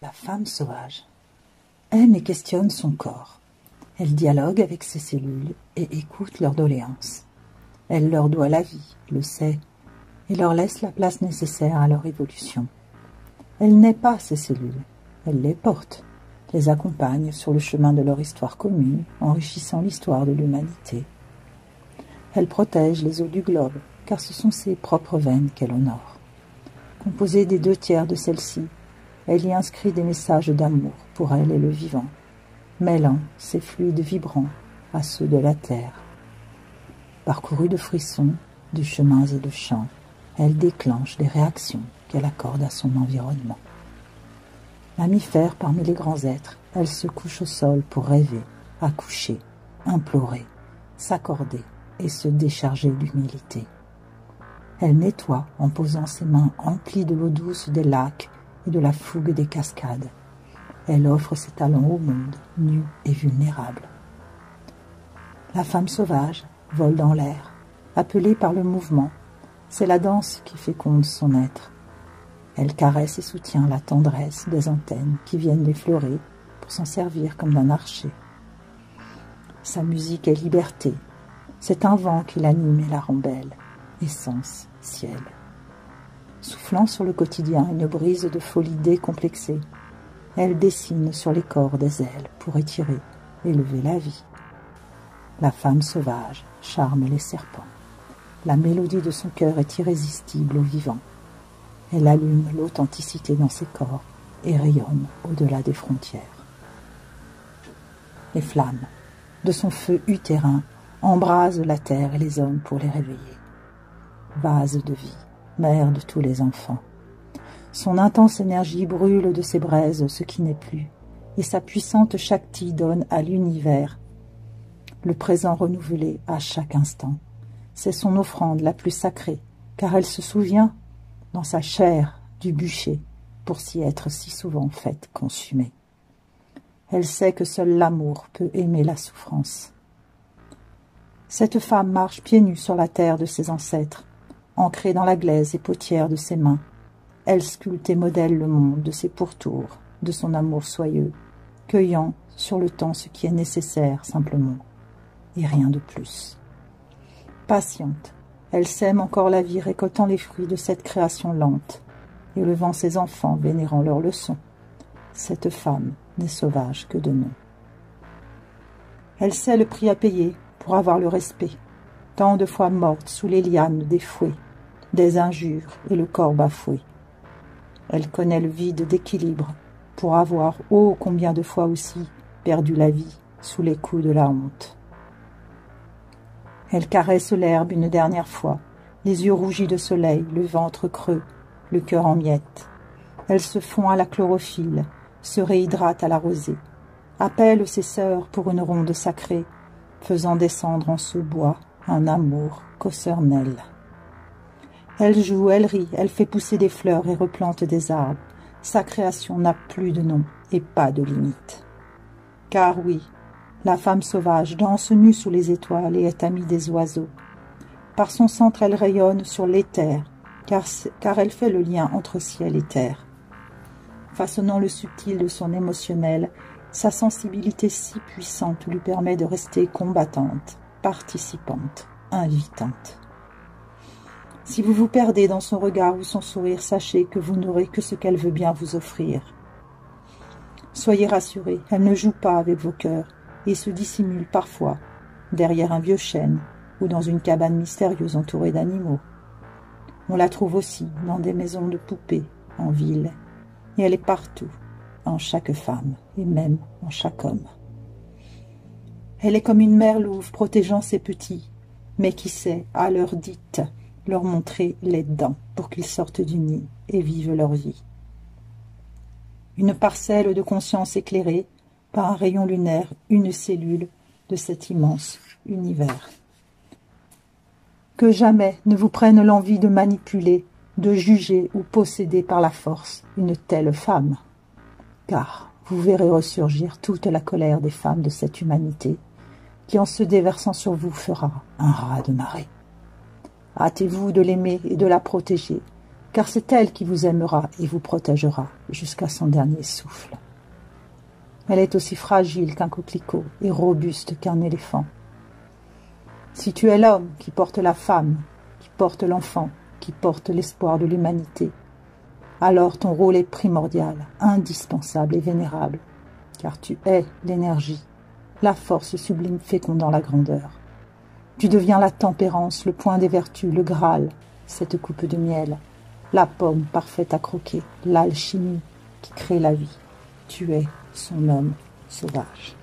La femme sauvage aime et questionne son corps. Elle dialogue avec ses cellules et écoute leurs doléances. Elle leur doit la vie, le sait, et leur laisse la place nécessaire à leur évolution. Elle n'est pas ces cellules, elle les porte, les accompagne sur le chemin de leur histoire commune, enrichissant l'histoire de l'humanité. Elle protège les eaux du globe, car ce sont ses propres veines qu'elle honore. Composée des 2/3 de celles-ci, elle y inscrit des messages d'amour pour elle et le vivant, mêlant ses fluides vibrants à ceux de la terre. Parcourue de frissons, de chemins et de chants, elle déclenche des réactions qu'elle accorde à son environnement. Mammifère parmi les grands êtres, elle se couche au sol pour rêver, accoucher, implorer, s'accorder et se décharger d'humilité. Elle nettoie en posant ses mains emplies de l'eau douce des lacs et de la fougue des cascades. Elle offre ses talons au monde, nue et vulnérable. La femme sauvage vole dans l'air, appelée par le mouvement. C'est la danse qui féconde son être. Elle caresse et soutient la tendresse des antennes qui viennent l'effleurer pour s'en servir comme d'un archer. Sa musique est liberté. C'est un vent qui l'anime et la rend belle, essence, ciel. Soufflant sur le quotidien une brise de folie décomplexée, elle dessine sur les corps des ailes pour étirer, élever la vie. La femme sauvage charme les serpents. La mélodie de son cœur est irrésistible au vivant. Elle allume l'authenticité dans ses corps et rayonne au-delà des frontières. Les flammes de son feu utérin embrasent la terre et les hommes pour les réveiller. Vase de vie, mère de tous les enfants. Son intense énergie brûle de ses braises ce qui n'est plus, et sa puissante Shakti donne à l'univers le présent renouvelé à chaque instant. C'est son offrande la plus sacrée, car elle se souvient, dans sa chair, du bûcher, pour s'y être si souvent faite consumer. Elle sait que seul l'amour peut aimer la souffrance. Cette femme marche pieds nus sur la terre de ses ancêtres, ancrée dans la glaise et potière de ses mains. Elle sculpte et modèle le monde de ses pourtours, de son amour soyeux, cueillant sur le temps ce qui est nécessaire simplement, et rien de plus. Patiente, elle sème encore la vie, récoltant les fruits de cette création lente, élevant ses enfants, vénérant leurs leçons. Cette femme n'est sauvage que de nom. Elle sait le prix à payer pour avoir le respect, tant de fois morte sous les lianes des fouets, des injures et le corps bafoué. Elle connaît le vide d'équilibre pour avoir, oh combien de fois aussi, perdu la vie sous les coups de la honte. Elle caresse l'herbe une dernière fois, les yeux rougis de soleil, le ventre creux, le cœur en miettes. Elle se fond à la chlorophylle, se réhydrate à la rosée, appelle ses sœurs pour une ronde sacrée, faisant descendre en ce bois un amour qu'ocernel. Elle joue, elle rit, elle fait pousser des fleurs et replante des arbres. Sa création n'a plus de nom et pas de limite. Car oui, la femme sauvage danse nue sous les étoiles et est amie des oiseaux. Par son centre, elle rayonne sur l'éther, car elle fait le lien entre ciel et terre. Façonnant le subtil de son émotionnel, sa sensibilité si puissante lui permet de rester combattante, participante, invitante. Si vous vous perdez dans son regard ou son sourire, sachez que vous n'aurez que ce qu'elle veut bien vous offrir. Soyez rassurés, elle ne joue pas avec vos cœurs et se dissimule parfois derrière un vieux chêne ou dans une cabane mystérieuse entourée d'animaux. On la trouve aussi dans des maisons de poupées, en ville, et elle est partout, en chaque femme et même en chaque homme. Elle est comme une mère louve protégeant ses petits, mais qui sait, à l'heure dite, leur montrer les dents pour qu'ils sortent du nid et vivent leur vie. Une parcelle de conscience éclairée par un rayon lunaire, une cellule de cet immense univers. Que jamais ne vous prenne l'envie de manipuler, de juger ou posséder par la force une telle femme, car vous verrez ressurgir toute la colère des femmes de cette humanité qui, en se déversant sur vous, fera un raz de marée. Hâtez-vous de l'aimer et de la protéger, car c'est elle qui vous aimera et vous protégera jusqu'à son dernier souffle. Elle est aussi fragile qu'un coquelicot et robuste qu'un éléphant. Si tu es l'homme qui porte la femme, qui porte l'enfant, qui porte l'espoir de l'humanité, alors ton rôle est primordial, indispensable et vénérable, car tu es l'énergie, la force sublime fécondant la grandeur. Tu deviens la tempérance, le point des vertus, le Graal, cette coupe de miel, la pomme parfaite à croquer, l'alchimie qui crée la vie. Tu es son homme sauvage.